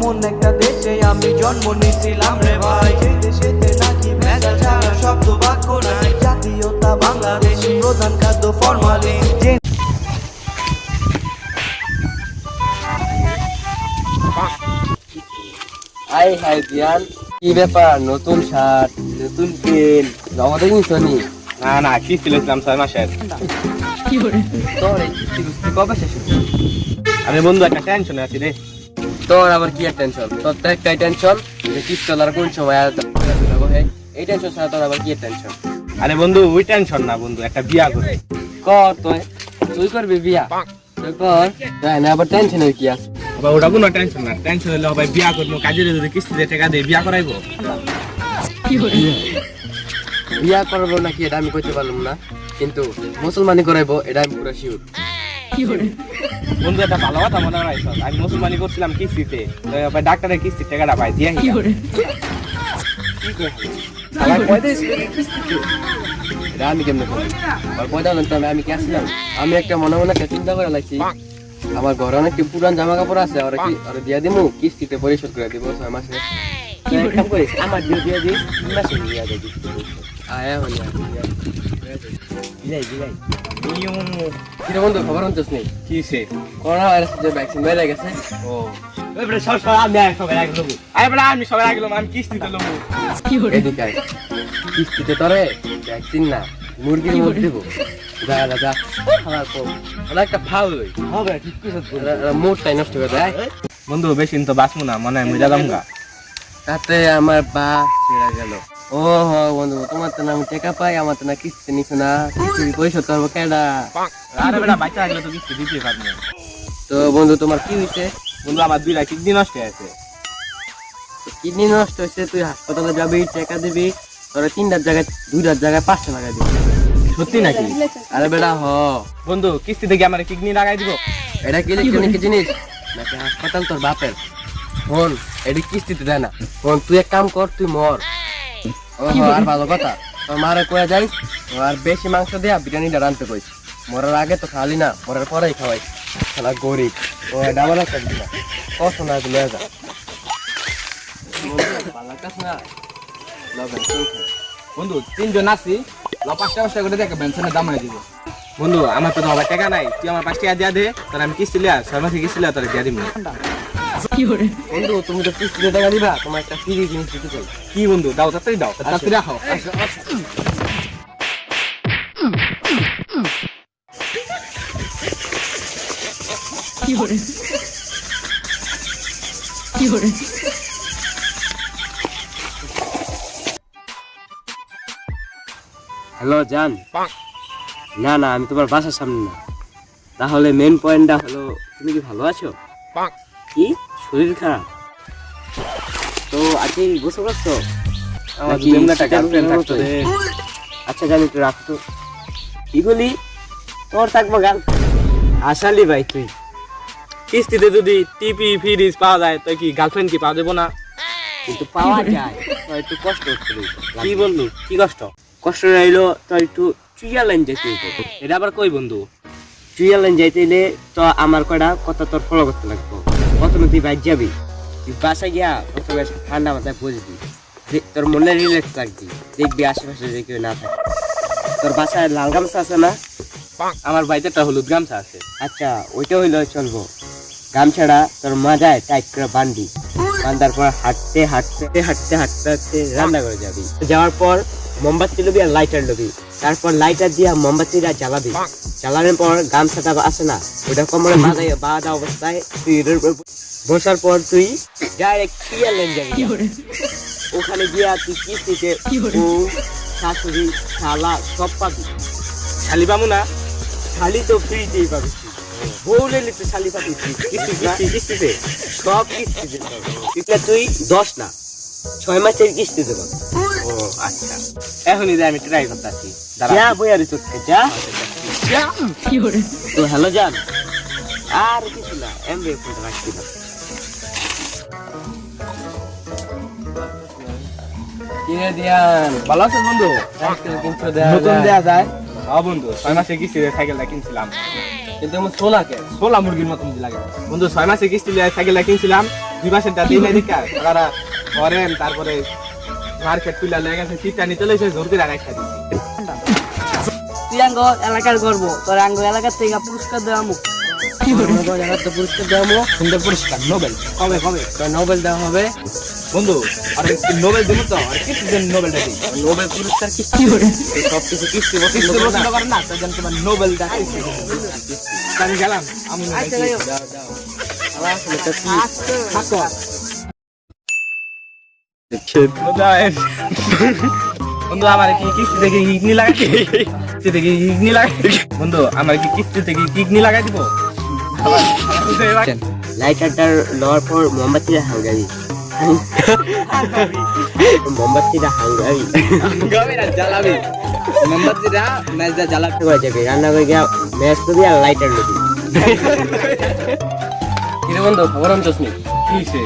এমন একটা দেশে আমি জন্ম নিয়েছিলাম রে ভাই, যে দেশেতে নাকি ভেজাল ছাড়া শব্দ বাক্য নাই, জাতীয়তা বাংলাদেশি, প্রধান খাদ্য ফরমালিন। হাই হাই দিয়ান, কি ব্যাপার? নতুন শার্ট, নতুন পেন, আমাদের কিনছনি? না না, কি ছিলাম 6 মাসের। তোর এই কিস্তি কবে শেষ হবে? আমি বন্ধু একটা টেনশনে আছি রে। তোর আবার কি টেনশন? তোর তো একটাই টেনশন, যে কিস্তি আর কোন সময় এই টেনশন ছাড়া তোর আবার কি টেনশন? আরে বন্ধু ওই টেনশন না বন্ধু, একটা বিয়া করে। কর তুই করবি বিয়া, তুই কর। তাই না, আবার টেনশনের কি আছে? আবার ওটা কোনো টেনশন না, টেনশন হলে ভাই বিয়া করবো, কাজে যদি কিস্তিতে টাকা দিয়ে বিয়া করাইবো। বিয়া করবো নাকি এটা আমি কইতে পারলাম না, কিন্তু মুসলমানি করাইবো এটা আমি পুরো শিওর। বন্ধু একটা ভালো কথা মনে হয়, আমি মুসলমানি করছিলাম কিস্তিতে, তো ডাক্তারের কিস্তির টাকাটা পাই দিয়া কি করে এটা আমি কেমনে করবো? আর পয়দা হলেন তো আমি কি আসলাম? আমি একটা মনে মনে একটা চিন্তা করে লাগছি, আমার ঘরে অনেক পুরান জামা কাপড় আছে, ওরা কি ওরা দিয়া দিমু, কিস্তিতে পরিশোধ করে দিব 6 মাসে। কাম করিস, আমার দিয়ে দিস, 2 মাসে দিয়ে দিস। আয়া হলি বিলাই বিলাই কিরে বন্ধু, খবর হচ্ছিস নেই? কিসে? করোনা ভাইরাসের যে ভ্যাকসিন বেড়ে গেছে। ও এবারে সবাই আগে লোবো, আমি সবাই আগে লোবো, আমি কিস্তিতে লোবো। এদিকে আয়। কিস্তিতে তরে ভ্যাকসিন না, মুরগির মধ্যে দেবো। যা যা খাওয়ার পর ওরা একটা ফাউল হবে, ঠিক কইছিস। মুডটাই নষ্ট করে দেয়। বন্ধু বেশি তো বাঁচবো না, মনে হয় মজা দামগা। তাতে আমার বা ছেড়ে গেল। ও হ বন্ধু, তোমার তো না আমি টাকা পাই, আমার তো না কিস্তি নিছো না, কিস্তি পরিশোধ করবো কেডা? আরে বেটা বাচ্চা লাগলে তো কিস্তি দিতে পারবো। তো বন্ধু তোমার কি হয়েছে? বন্ধু আমার 2 লাখ কিডনি নষ্ট হয়েছে। কিডনি নষ্ট হয়েছে, তুই হাসপাতালে যাবি, টাকা দিবি, তোরা 3টার জায়গায় 2টার জায়গায় 5টা টাকা দিবি। সত্যি নাকি? আরে বেটা হ বন্ধু কিস্তি থেকে আমার কিডনি লাগাই দিব। এটা কি ইলেকট্রনিক জিনিস নাকি হাসপাতাল তোর বাপের? ফোন এটি কিস্তিতে দেয় না। ফোন তুই এক কাম কর, তুই মর। আর ভালো কথা, তোর মারে কয়ে যাইস, আর বেশি মাংস দেয়া বিরিয়ানিটা রানতে কইস। মরার আগে তো খালি না, মরার পরেই খাওয়াই। খেলা গরিব ও ডাবল একটা দিল কষ্ট না দিলে যা বন্ধু 3 জন আছি, 5টা করে দেখে বেনসনের দাম আই দিব। বন্ধু আমার তো আবার টাকা নাই, তুই আমার 5 টাকা দিয়া দে, তাহলে আমি কিস্তি লিয়া 6 মাসে কিস্তি লিয়া তোরে দিয়া দিব। বন্ধু তুমি তো কিস্তিতে টাকা দিবা, তোমার একটা ফ্রি জিনিস দিতে চাই। কি বন্ধু দাও, তাড়াতাড়ি দাও, তাড়াতাড়ি রাখো। হ্যালো জান, না না আমি তোমার বাসার সামনে না। তাহলে মেন পয়েন্টটা হলো, তুমি কি ভালো আছো? কি শরীর খারাপ? তো আজকে গোসল করছো? আচ্ছা জানি, তো রাখতো। কি বলি তোর থাকবো গান? আসালি ভাই তুই কিস্তিতে যদি টিপি ফ্রিজ পাওয়া যায় তো কি গার্লফ্রেন্ড কি পাওয়া যাবো না? কিন্তু পাওয়া যায়, তো একটু কষ্ট করতে কি বন্ধু কি কষ্ট? কষ্ট রইলো তো একটু চুইয়ালাইন যেতে হইব। এটা আবার কই বন্ধু? চুইয়ালাইন যাইতে হইলে তো আমার কয়টা কথা তোর ফলো করতে লাগবো। প্রথমে তুই বাইক যাবি, তুই বাসায় গিয়া প্রথমে ঠান্ডা মাথায় বসবি, তোর মনে রিল্যাক্স রাখবি, দেখবি আশেপাশে যে কেউ না থাকে। তোর বাসায় লাল গামছা আছে না? আমার বাড়িতে একটা হলুদ গামছা আছে। আচ্ছা ওইটা হইলে চলবো। গামছাড়া তোর মাজায় টাইট করে বান্ধি, বান্ধার পর হাঁটতে হাঁটতে হাঁটতে হাঁটতে হাঁটতে রান্না করে যাবি। যাওয়ার পর মোমবাতি লবি আর লাইটার লবি, তারপর লাইটার দিয়া মোমবাতিটা জ্বালাবি। জ্বালানোর পর গামছাটা আছে না, ওটা কোমরে বাঁধা অবস্থায় তুই বসার পর তুই ডাইরেক্ট চুইয়ালাইন যাবি। ওখানে গিয়া তুই কিস্তিতে শাশুড়ি শালা সব পাবি। শালি পাবো না? শালি তো ফ্রিতেই পাবি, বউলে নিতে শালি পাবি কিস্তিতে, সব কিস্তিতে পাবি। তুই 10 না 6 মাসের কিস্তিতে পাবি। ও আচ্ছা, এখনই আমি ট্রাই করতেছি। যা বইয়ারি চোখে যা। তো হ্যালো জান, আর কিছু না, এমবি ফোনটা রাখছি না। কিরে দিয়ান, ভালো আছো বন্ধু? নতুন দেয়া যায়। হ্যাঁ বন্ধু, 6 মাসে কিস্তিতে সাইকেলটা কিনছিলাম, কিন্তু আমার সোনা কে সোলা মুরগির মতন লাগে। বন্ধু 6 মাসে কিস্তি লিয়ে সাইকেলটা কিনছিলাম, 2 মাসের দাদি নাই দেখা তারা করেন তারপরে মার্কেট তুলে লেগে গেছে চিটানি চলে এসে জোর করে রাখাই দিছি তুই আঙ্গ এলাকার গর্ব তোর আঙ্গ এলাকার থেকে পুরস্কার দেওয়া মুখ এলাকার পুরস্কার দেওয়া মুখ সুন্দর পুরস্কার নোবেল কবে কবে নোবেল দেওয়া হবে বন্ধু আর নোবেল দিব তো আর কিছু জন নোবেলটা দিই নোবেল পুরস্কার কি করে সব কিছু কিস্তি পছন্দ করে না তার জন্য তোমার নোবেলটা আমি গেলাম আমি আচ্ছা যাই হোক। থাকো বন্ধু আমার কি কিস্তি থেকে ইগনি লাগাই কিস্তি থেকে ইগনি লাগাই বন্ধু আমার কি কিস্তি থেকে ইগনি লাগাই দিব লাইটারটার লওয়ার পর মোমবাতিটা হাঙ্গারি মোমবাতিটা হাঙ্গারি জ্বালাবি মোমবাতিটা মেজদা জ্বালাবি করে যাবে রান্না করে গিয়া ম্যাচ করবি আর লাইটার লবি কিরে বন্ধু খবর আনছস নি কিসে